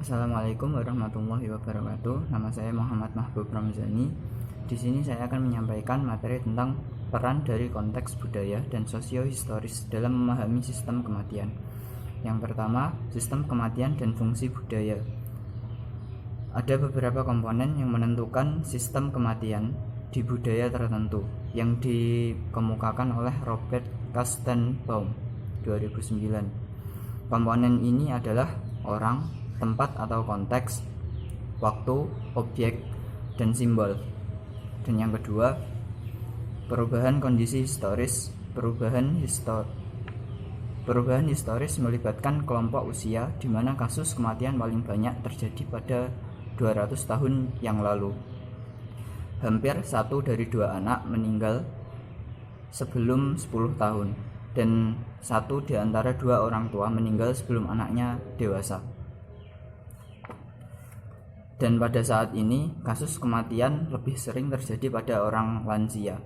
Assalamualaikum warahmatullahi wabarakatuh. Nama saya Muhammad Mahbub Ramzani. Di sini saya akan menyampaikan materi tentang peran dari konteks budaya dan sosiohistoris dalam memahami sistem kematian. Yang pertama, sistem kematian dan fungsi budaya. Ada beberapa komponen yang menentukan sistem kematian di budaya tertentu yang dikemukakan oleh Robert Kastenbaum 2009. Komponen ini adalah orang, tempat atau konteks, waktu, objek, dan simbol. Dan yang kedua, perubahan kondisi historis. Perubahan historis melibatkan kelompok usia di mana kasus kematian paling banyak terjadi pada 200 tahun yang lalu. Hampir 1 dari 2 anak meninggal sebelum 10 tahun dan 1 di antara 2 orang tua meninggal sebelum anaknya dewasa. Dan pada saat ini, kasus kematian lebih sering terjadi pada orang lansia.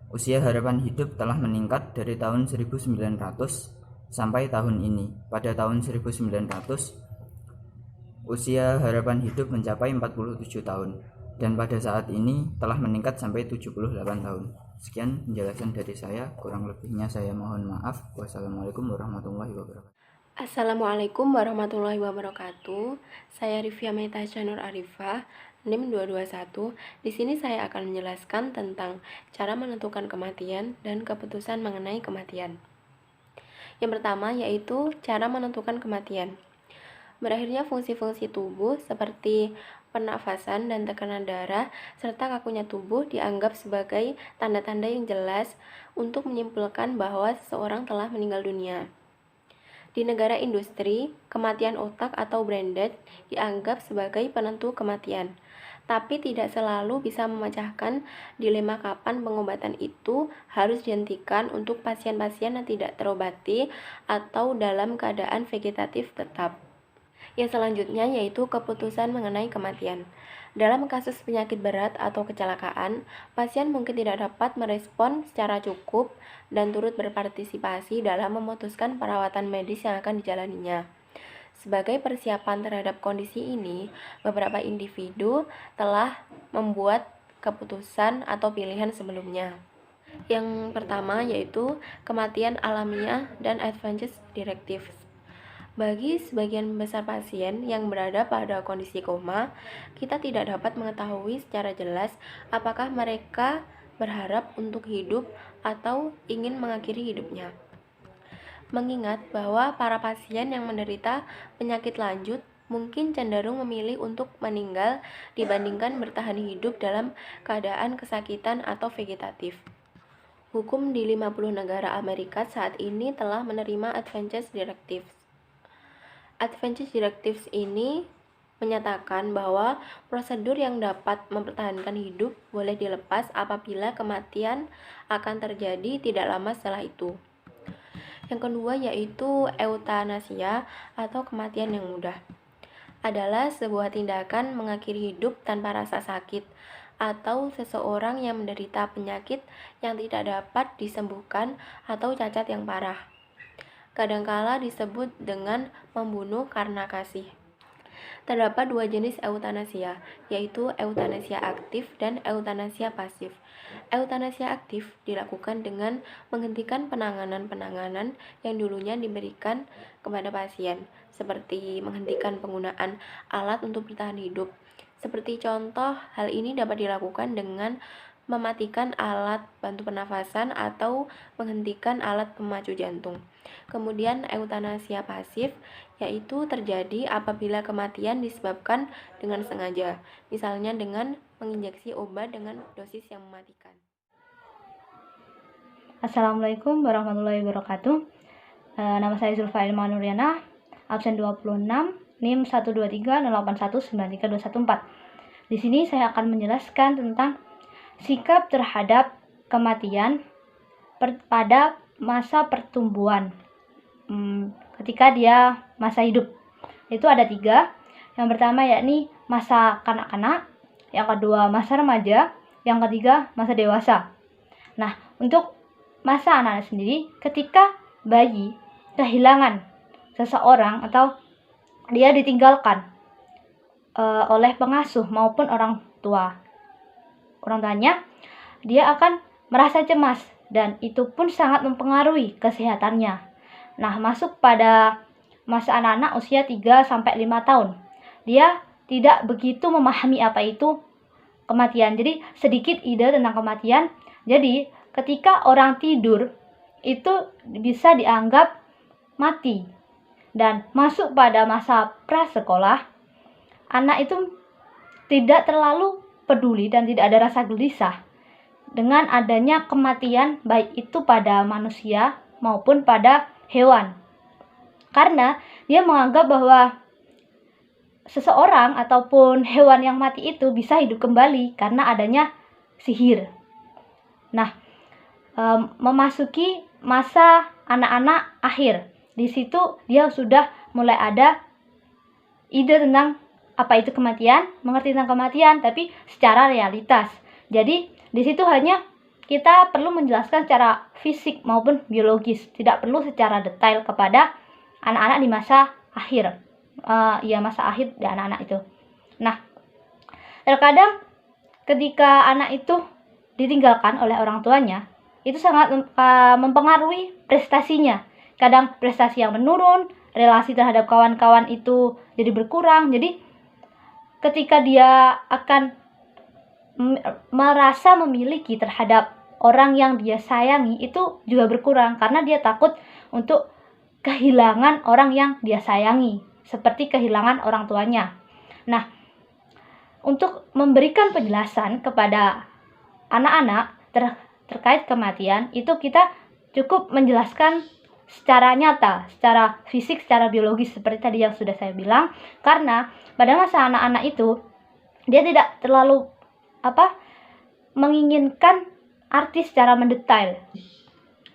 Usia harapan hidup telah meningkat dari tahun 1900 sampai tahun ini. Pada tahun 1900, usia harapan hidup mencapai 47 tahun. Dan pada saat ini telah meningkat sampai 78 tahun. Sekian penjelasan dari saya, kurang lebihnya saya mohon maaf. Wassalamualaikum warahmatullahi wabarakatuh. Assalamualaikum warahmatullahi wabarakatuh. Saya Rifia Mehtasya Nur Arifah, NIM 221. Di sini saya akan menjelaskan tentang cara menentukan kematian dan keputusan mengenai kematian. Yang pertama yaitu cara menentukan kematian. Berakhirnya fungsi-fungsi tubuh seperti pernafasan dan tekanan darah serta kakunya tubuh dianggap sebagai tanda-tanda yang jelas untuk menyimpulkan bahwa seseorang telah meninggal dunia. Di negara industri, kematian otak atau brain death dianggap sebagai penentu kematian, tapi tidak selalu bisa memecahkan dilema kapan pengobatan itu harus dihentikan untuk pasien-pasien yang tidak terobati atau dalam keadaan vegetatif tetap. Yang selanjutnya yaitu keputusan mengenai kematian. Dalam kasus penyakit berat atau kecelakaan, pasien mungkin tidak dapat merespon secara cukup dan turut berpartisipasi dalam memutuskan perawatan medis yang akan dijalaninya. Sebagai persiapan terhadap kondisi ini, beberapa individu telah membuat keputusan atau pilihan sebelumnya. Yang pertama yaitu kematian alamiah dan advance directive. Bagi sebagian besar pasien yang berada pada kondisi koma, kita tidak dapat mengetahui secara jelas apakah mereka berharap untuk hidup atau ingin mengakhiri hidupnya. Mengingat bahwa para pasien yang menderita penyakit lanjut mungkin cenderung memilih untuk meninggal dibandingkan bertahan hidup dalam keadaan kesakitan atau vegetatif. Hukum di 50 negara Amerika saat ini telah menerima advance directives. Advance directives ini menyatakan bahwa prosedur yang dapat mempertahankan hidup boleh dilepas apabila kematian akan terjadi tidak lama setelah itu. Yang kedua yaitu eutanasia atau kematian yang mudah. Adalah sebuah tindakan mengakhiri hidup tanpa rasa sakit atau seseorang yang menderita penyakit yang tidak dapat disembuhkan atau cacat yang parah. Kadangkala disebut dengan membunuh karena kasih. Terdapat 2 jenis eutanasia, yaitu eutanasia aktif dan eutanasia pasif. Eutanasia aktif dilakukan dengan menghentikan penanganan-penanganan yang dulunya diberikan kepada pasien, seperti menghentikan penggunaan alat untuk bertahan hidup. Seperti contoh, hal ini dapat dilakukan dengan mematikan alat bantu pernafasan atau menghentikan alat pemacu jantung. Kemudian eutanasia pasif yaitu terjadi apabila kematian disebabkan dengan sengaja, misalnya dengan menginjeksi obat dengan dosis yang mematikan. Assalamualaikum warahmatullahi wabarakatuh. Nama saya Zulfa Ilma Nuriana, absen 26, NIM 12308193214. Di sini saya akan menjelaskan tentang sikap terhadap kematian pada masa pertumbuhan ketika dia masa hidup. Itu ada 3. Yang pertama yakni masa kanak-kanak, yang kedua masa remaja, yang ketiga masa dewasa. Nah, untuk masa anak-anak sendiri, ketika bayi kehilangan seseorang atau dia ditinggalkan oleh pengasuh maupun orang tua. Orang tuanya, dia akan merasa cemas dan itu pun sangat mempengaruhi kesehatannya. Nah, masuk pada masa anak-anak usia 3-5 tahun. Dia tidak begitu memahami apa itu kematian. Jadi sedikit ide tentang kematian. Jadi ketika orang tidur itu bisa dianggap mati. Dan masuk pada masa prasekolah, anak itu tidak terlalu peduli dan tidak ada rasa gelisah dengan adanya kematian baik itu pada manusia maupun pada hewan. Karena dia menganggap bahwa seseorang ataupun hewan yang mati itu bisa hidup kembali karena adanya sihir. Nah, memasuki masa anak-anak akhir. Di situ dia sudah mulai ada ide tentang apa itu kematian, mengerti tentang kematian, tapi secara realitas. Jadi, di situ hanya kita perlu menjelaskan secara fisik maupun biologis, tidak perlu secara detail kepada anak-anak di masa akhir. Masa akhir di anak-anak itu. Nah, terkadang ketika anak itu ditinggalkan oleh orang tuanya, itu sangat mempengaruhi prestasinya. Kadang prestasi yang menurun, relasi terhadap kawan-kawan itu jadi berkurang. Jadi ketika dia akan merasa memiliki terhadap orang yang dia sayangi itu juga berkurang karena dia takut untuk kehilangan orang yang dia sayangi, seperti kehilangan orang tuanya. Nah, untuk memberikan penjelasan kepada anak-anak terkait kematian, itu kita cukup menjelaskan secara nyata, secara fisik, secara biologis seperti tadi yang sudah saya bilang. Karena pada masa anak-anak itu dia tidak terlalu menginginkan arti secara mendetail.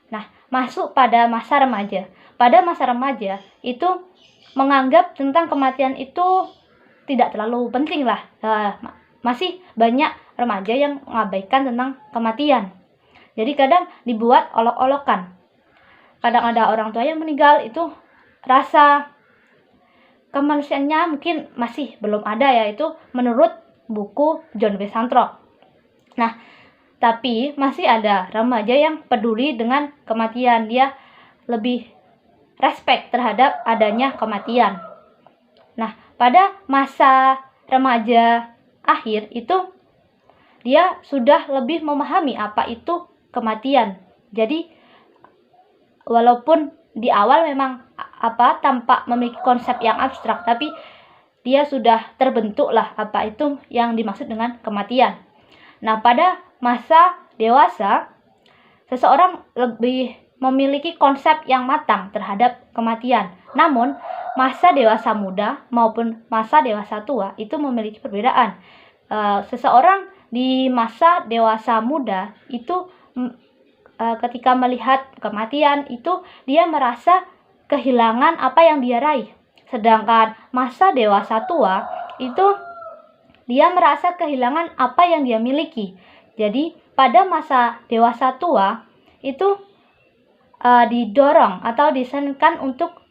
Nah, masuk pada masa remaja. Pada masa remaja itu menganggap tentang kematian itu tidak terlalu penting lah. Masih banyak remaja yang mengabaikan tentang kematian. Jadi kadang dibuat olok-olokan. Kadang ada orang tua yang meninggal, itu rasa kemanusiaannya mungkin masih belum ada, yaitu menurut buku John W. Santrok. Nah, tapi masih ada remaja yang peduli dengan kematian. Dia lebih respect terhadap adanya kematian. Nah, pada masa remaja akhir itu dia sudah lebih memahami apa itu kematian. Jadi walaupun di awal memang tampak memiliki konsep yang abstrak, tapi dia sudah terbentuk lah apa itu yang dimaksud dengan kematian. Nah, pada masa dewasa, seseorang lebih memiliki konsep yang matang terhadap kematian. Namun, masa dewasa muda maupun masa dewasa tua itu memiliki perbedaan. Seseorang di masa dewasa muda itu ketika melihat kematian itu dia merasa kehilangan apa yang dia raih. Sedangkan masa dewasa tua itu dia merasa kehilangan apa yang dia miliki. Jadi pada masa dewasa tua itu didorong atau disarankan untuk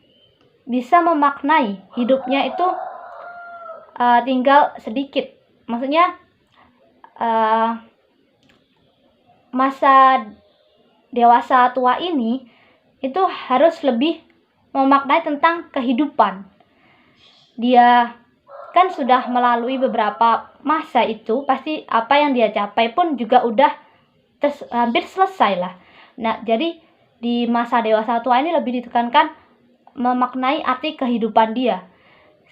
bisa memaknai hidupnya itu tinggal sedikit. Maksudnya masa dewasa tua ini itu harus lebih memaknai tentang kehidupan. Dia kan sudah melalui beberapa masa itu, pasti apa yang dia capai pun juga udah hampir selesai lah. Nah, jadi di masa dewasa tua ini lebih ditekankan memaknai arti kehidupan dia.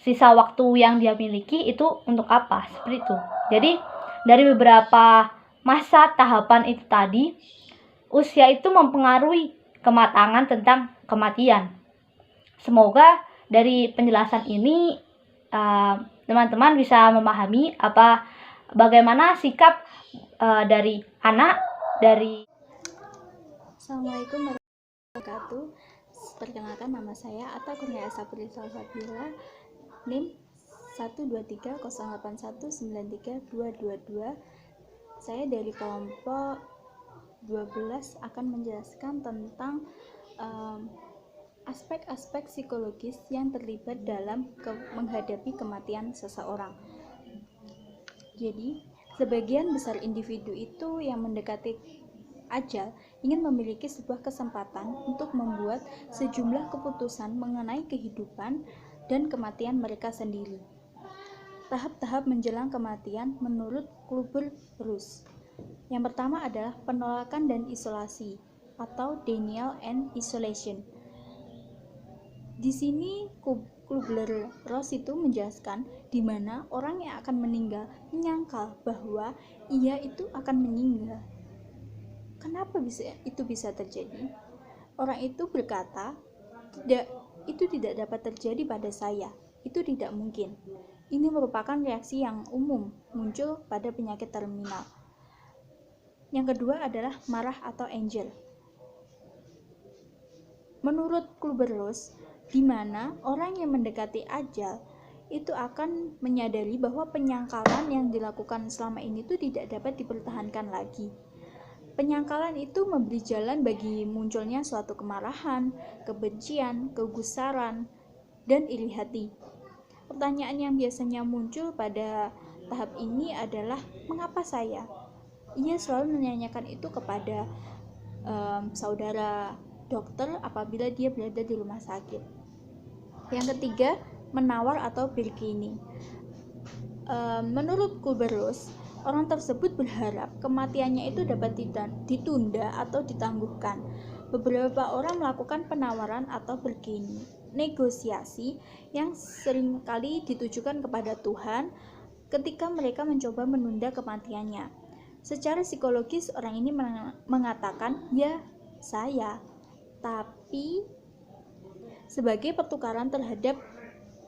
Sisa waktu yang dia miliki itu untuk apa? Seperti itu. Jadi dari beberapa masa tahapan itu tadi, usia itu mempengaruhi kematangan tentang kematian. Semoga dari penjelasan ini teman-teman bisa memahami bagaimana sikap dari anak dari. Assalamualaikum warahmatullahi wabarakatuh. Perkenalkan, nama saya Atta Kurnia Sapri Salsabila, NIM 12308193222. Saya dari kelompok 12 akan menjelaskan tentang aspek-aspek psikologis yang terlibat dalam menghadapi kematian seseorang. Jadi, sebagian besar individu itu yang mendekati ajal ingin memiliki sebuah kesempatan untuk membuat sejumlah keputusan mengenai kehidupan dan kematian mereka sendiri. Tahap-tahap menjelang kematian menurut Kübler-Ross. Yang pertama adalah penolakan dan isolasi atau denial and isolation. Di sini Kübler-Ross itu menjelaskan di mana orang yang akan meninggal menyangkal bahwa ia itu akan meninggal. Kenapa itu bisa terjadi? Orang itu berkata, itu tidak dapat terjadi pada saya. Itu tidak mungkin. Ini merupakan reaksi yang umum muncul pada penyakit terminal. Yang kedua adalah marah atau angel. Menurut Kübler-Ross, di mana orang yang mendekati ajal itu akan menyadari bahwa penyangkalan yang dilakukan selama ini itu tidak dapat dipertahankan lagi. Penyangkalan itu memberi jalan bagi munculnya suatu kemarahan, kebencian, kegusaran, dan iri hati. Pertanyaan yang biasanya muncul pada tahap ini adalah, mengapa saya? Ia selalu menanyakan itu kepada saudara dokter apabila dia berada di rumah sakit. Yang ketiga, menawar atau bargaining. Menurut Kübler-Ross, orang tersebut berharap kematiannya itu dapat ditunda atau ditangguhkan. Beberapa orang melakukan penawaran atau bargaining, negosiasi yang seringkali ditujukan kepada Tuhan ketika mereka mencoba menunda kematiannya. Secara psikologis orang ini mengatakan, ya saya, tapi sebagai pertukaran terhadap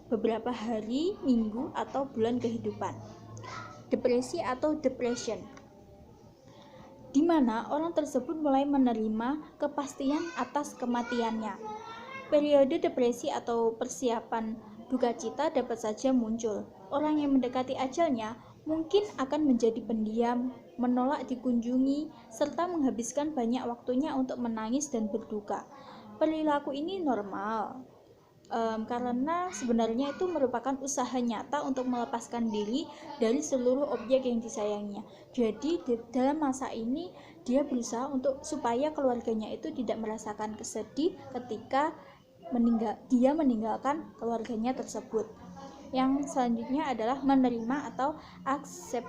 beberapa hari, minggu, atau bulan kehidupan. Depresi atau depression, di mana orang tersebut mulai menerima kepastian atas kematiannya. Periode depresi atau persiapan duka cita dapat saja muncul. Orang yang mendekati ajalnya mungkin akan menjadi pendiam, menolak dikunjungi, serta menghabiskan banyak waktunya untuk menangis dan berduka. Perilaku ini normal, karena sebenarnya itu merupakan usaha nyata untuk melepaskan diri dari seluruh objek yang disayanginya. Jadi dalam masa ini dia berusaha supaya keluarganya itu tidak merasakan kesedih ketika dia meninggalkan keluarganya tersebut. Yang selanjutnya adalah menerima atau accept,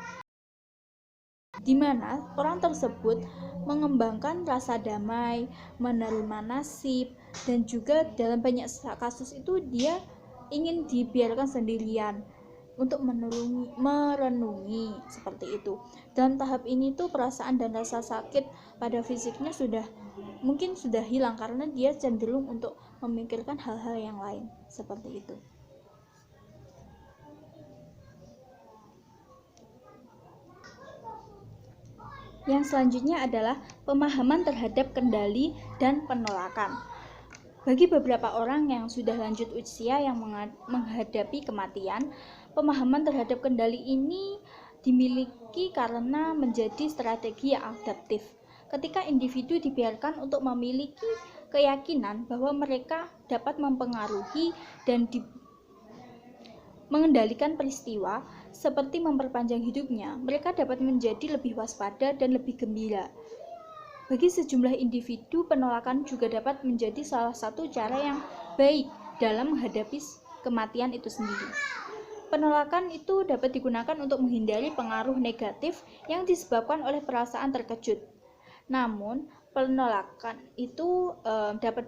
di mana orang tersebut mengembangkan rasa damai, menerima nasib, dan juga dalam banyak kasus itu dia ingin dibiarkan sendirian untuk merenungi seperti itu. Dalam tahap ini tuh perasaan dan rasa sakit pada fisiknya mungkin sudah hilang karena dia cenderung untuk memikirkan hal-hal yang lain seperti itu. Yang selanjutnya adalah pemahaman terhadap kendali dan penolakan. Bagi beberapa orang yang sudah lanjut usia yang menghadapi kematian, pemahaman terhadap kendali ini dimiliki karena menjadi strategi yang adaptif. Ketika individu dibiarkan untuk memiliki keyakinan bahwa mereka dapat mempengaruhi dan mengendalikan peristiwa seperti memperpanjang hidupnya, mereka dapat menjadi lebih waspada dan lebih gembira. Bagi sejumlah individu, penolakan juga dapat menjadi salah satu cara yang baik dalam menghadapi kematian itu sendiri. Penolakan itu dapat digunakan untuk menghindari pengaruh negatif yang disebabkan oleh perasaan terkejut. Namun, penolakan itu dapat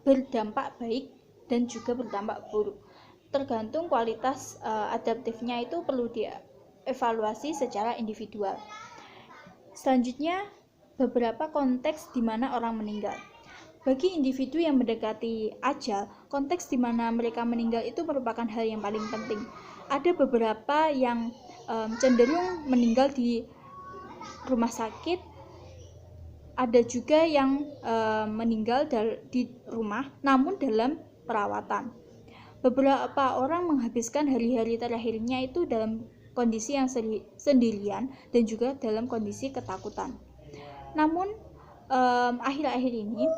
berdampak baik dan juga berdampak buruk. Tergantung kualitas adaptifnya itu perlu dievaluasi secara individual. Selanjutnya, beberapa konteks di mana orang meninggal. Bagi individu yang mendekati ajal, konteks di mana mereka meninggal itu merupakan hal yang paling penting. Ada beberapa yang cenderung meninggal di rumah sakit, ada juga yang meninggal di rumah namun dalam perawatan. Beberapa orang menghabiskan hari-hari terakhirnya itu dalam kondisi yang sendirian dan juga dalam kondisi ketakutan. Namun akhir-akhir ini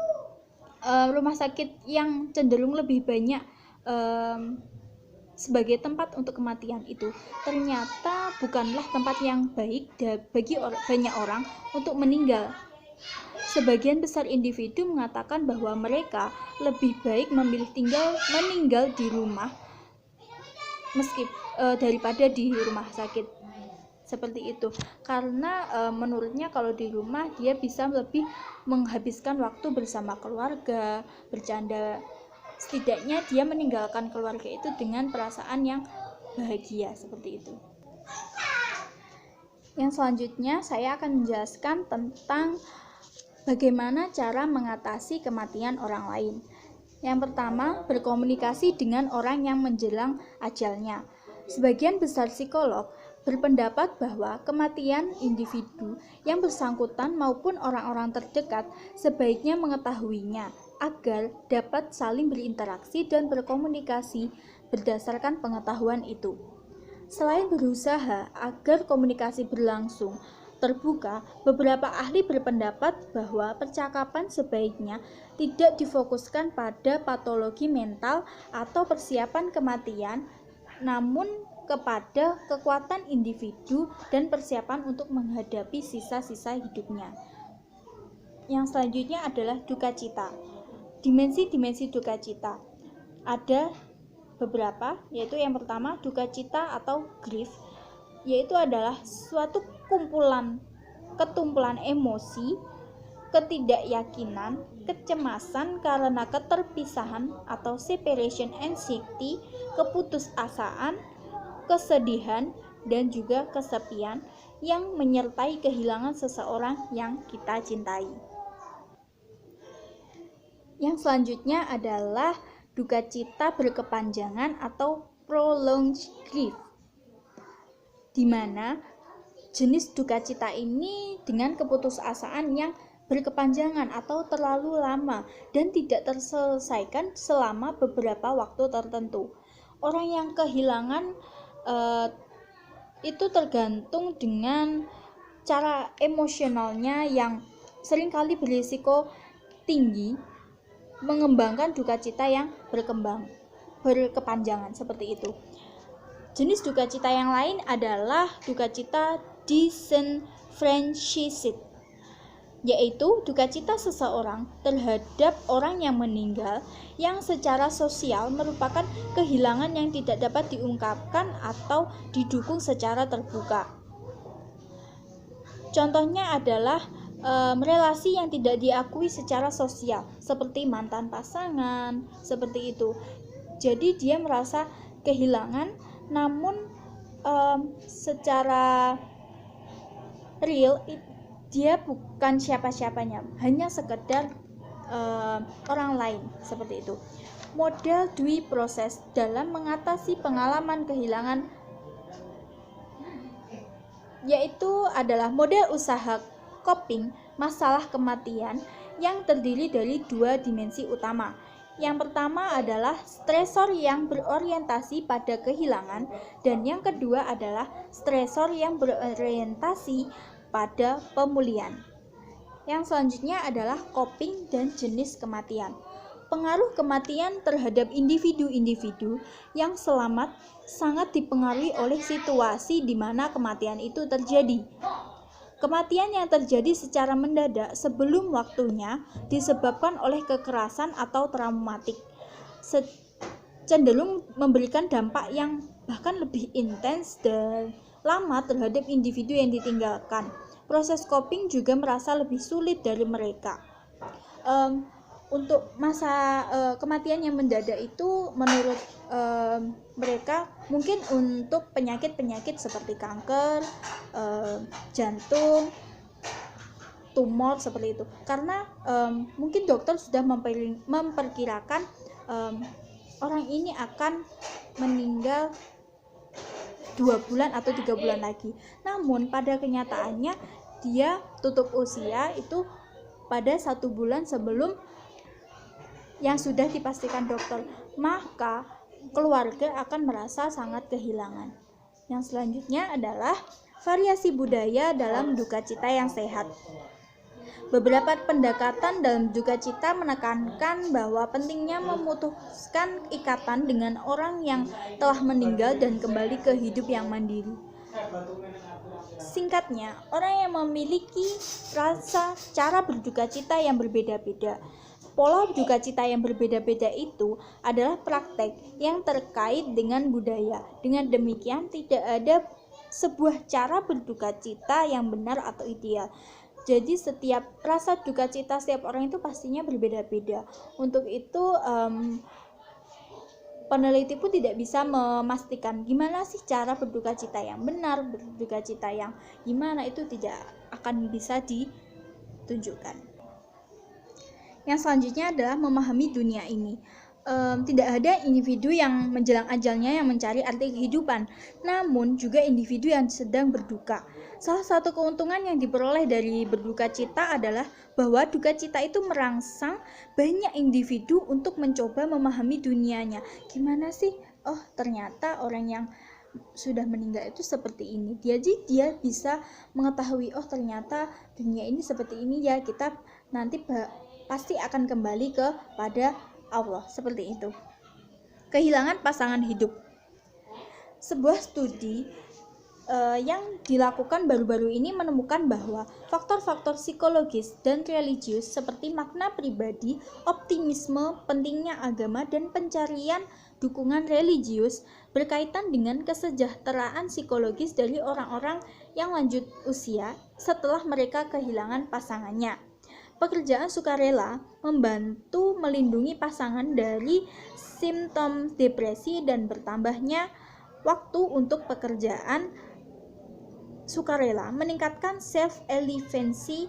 rumah sakit yang cenderung lebih banyak sebagai tempat untuk kematian itu ternyata bukanlah tempat yang baik bagi banyak orang untuk meninggal. Sebagian besar individu mengatakan bahwa mereka lebih baik memilih meninggal di rumah daripada di rumah sakit. Seperti itu, karena menurutnya kalau di rumah dia bisa lebih menghabiskan waktu bersama keluarga, bercanda. Setidaknya dia meninggalkan keluarga itu dengan perasaan yang bahagia, seperti itu. Yang selanjutnya saya akan menjelaskan tentang bagaimana cara mengatasi kematian orang lain. Yang pertama, berkomunikasi dengan orang yang menjelang ajalnya. Sebagian besar psikolog berpendapat bahwa kematian individu yang bersangkutan maupun orang-orang terdekat sebaiknya mengetahuinya agar dapat saling berinteraksi dan berkomunikasi berdasarkan pengetahuan itu. Selain berusaha agar komunikasi berlangsung terbuka, beberapa ahli berpendapat bahwa percakapan sebaiknya tidak difokuskan pada patologi mental atau persiapan kematian, namun kepada kekuatan individu dan persiapan untuk menghadapi sisa-sisa hidupnya. Yang selanjutnya adalah duka cita. Dimensi-dimensi duka cita ada beberapa, yaitu yang pertama duka cita atau grief, yaitu adalah suatu ketumpulan emosi, ketidakyakinan, kecemasan karena keterpisahan atau separation anxiety, keputusasaan, kesedihan, dan juga kesepian yang menyertai kehilangan seseorang yang kita cintai. Yang selanjutnya adalah duka cita berkepanjangan atau prolonged grief, di mana jenis duka cita ini dengan keputusasaan yang berkepanjangan atau terlalu lama dan tidak terselesaikan selama beberapa waktu tertentu. Orang yang kehilangan itu tergantung dengan cara emosionalnya yang seringkali berisiko tinggi mengembangkan duka cita yang berkepanjangan seperti itu. Jenis duka cita yang lain adalah duka cita disenfranchised, yaitu duka cita seseorang terhadap orang yang meninggal yang secara sosial merupakan kehilangan yang tidak dapat diungkapkan atau didukung secara terbuka. Contohnya adalah relasi yang tidak diakui secara sosial, seperti mantan pasangan, seperti itu. Jadi dia merasa kehilangan, namun secara real dia bukan siapa-siapanya, hanya sekedar orang lain, seperti itu. Model Dewey Process dalam mengatasi pengalaman kehilangan yaitu adalah model usaha coping masalah kematian yang terdiri dari dua dimensi utama. Yang pertama adalah stresor yang berorientasi pada kehilangan, dan yang kedua adalah stresor yang berorientasi pada pemulihan. Yang selanjutnya adalah coping dan jenis kematian. Pengaruh kematian terhadap individu-individu yang selamat sangat dipengaruhi oleh situasi di mana kematian itu terjadi. Kematian yang terjadi secara mendadak sebelum waktunya disebabkan oleh kekerasan atau traumatik, cenderung memberikan dampak yang bahkan lebih intens dan lama terhadap individu yang ditinggalkan. Proses coping juga merasa lebih sulit dari mereka. Untuk masa kematian yang mendadak itu menurut mereka mungkin untuk penyakit-penyakit seperti kanker, jantung, tumor, seperti itu. Karena mungkin dokter sudah memperkirakan orang ini akan meninggal 2 bulan atau 3 bulan lagi. Namun pada kenyataannya dia tutup usia itu pada 1 bulan sebelum yang sudah dipastikan dokter, maka keluarga akan merasa sangat kehilangan. Yang selanjutnya adalah variasi budaya dalam duka cita yang sehat. Beberapa pendekatan dalam duka cita menekankan bahwa pentingnya memutuskan ikatan dengan orang yang telah meninggal dan kembali ke hidup yang mandiri. Singkatnya, orang yang memiliki rasa cara berduka cita yang berbeda-beda. Pola duka cita yang berbeda-beda itu adalah praktek yang terkait dengan budaya. Dengan demikian, tidak ada sebuah cara berduka cita yang benar atau ideal. Jadi setiap rasa duka cita setiap orang itu pastinya berbeda-beda. Untuk itu peneliti pun tidak bisa memastikan gimana sih cara berduka cita yang benar, berduka cita yang gimana, itu tidak akan bisa ditunjukkan. Yang selanjutnya adalah memahami dunia ini. Tidak ada individu yang menjelang ajalnya yang mencari arti kehidupan, namun juga individu yang sedang berduka. Salah satu keuntungan yang diperoleh dari berduka cita adalah bahwa duka cita itu merangsang banyak individu untuk mencoba memahami dunianya. Gimana sih? Oh, ternyata orang yang sudah meninggal itu seperti ini. Jadi dia bisa mengetahui, oh ternyata dunia ini seperti ini ya, kita nanti pasti akan kembali kepada Allah, seperti itu. Kehilangan pasangan hidup. Sebuah studi yang dilakukan baru-baru ini menemukan bahwa faktor-faktor psikologis dan religius seperti makna pribadi, optimisme, pentingnya agama, dan pencarian dukungan religius berkaitan dengan kesejahteraan psikologis dari orang-orang yang lanjut usia setelah mereka kehilangan pasangannya. Pekerjaan sukarela membantu melindungi pasangan dari simptom depresi dan bertambahnya waktu untuk pekerjaan sukarela meningkatkan self-efficacy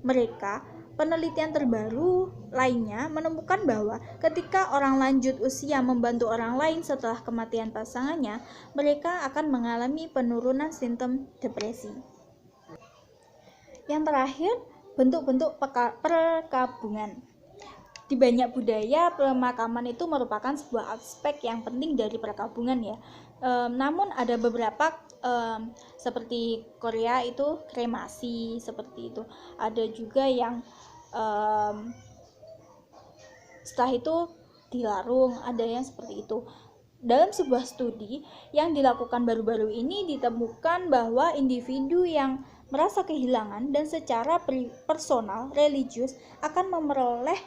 mereka. Penelitian terbaru lainnya menemukan bahwa ketika orang lanjut usia membantu orang lain setelah kematian pasangannya, mereka akan mengalami penurunan simptom depresi. Yang terakhir, bentuk-bentuk perkabungan. Di banyak budaya, pemakaman itu merupakan sebuah aspek yang penting dari perkabungan ya. Namun ada beberapa seperti Korea itu kremasi seperti itu. Ada juga yang setelah itu dilarung, ada yang seperti itu. Dalam sebuah studi yang dilakukan baru-baru ini ditemukan bahwa individu yang merasa kehilangan dan secara personal religius akan memperoleh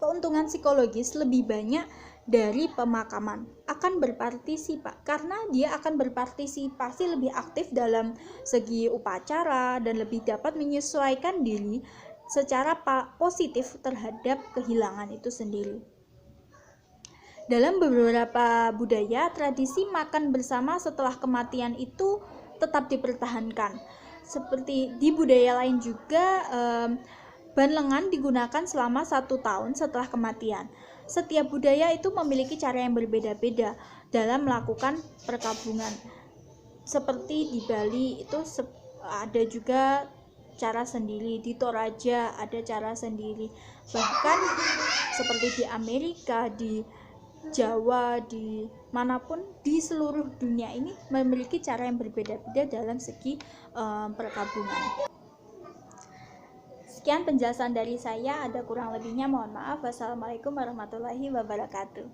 keuntungan psikologis lebih banyak dari pemakaman, akan berpartisipasi karena dia akan berpartisipasi lebih aktif dalam segi upacara dan lebih dapat menyesuaikan diri secara positif terhadap kehilangan itu sendiri. Dalam beberapa budaya, tradisi makan bersama setelah kematian itu tetap dipertahankan. Seperti di budaya lain juga, ban lengan digunakan selama 1 tahun setelah kematian. Setiap budaya itu memiliki cara yang berbeda-beda dalam melakukan perkabungan. Seperti di Bali itu ada juga cara sendiri, di Toraja ada cara sendiri, bahkan seperti di Amerika, di Jawa, di manapun di seluruh dunia ini memiliki cara yang berbeda-beda dalam segi perkabungan. Sekian penjelasan dari saya, ada kurang lebihnya mohon maaf. Wassalamualaikum warahmatullahi wabarakatuh.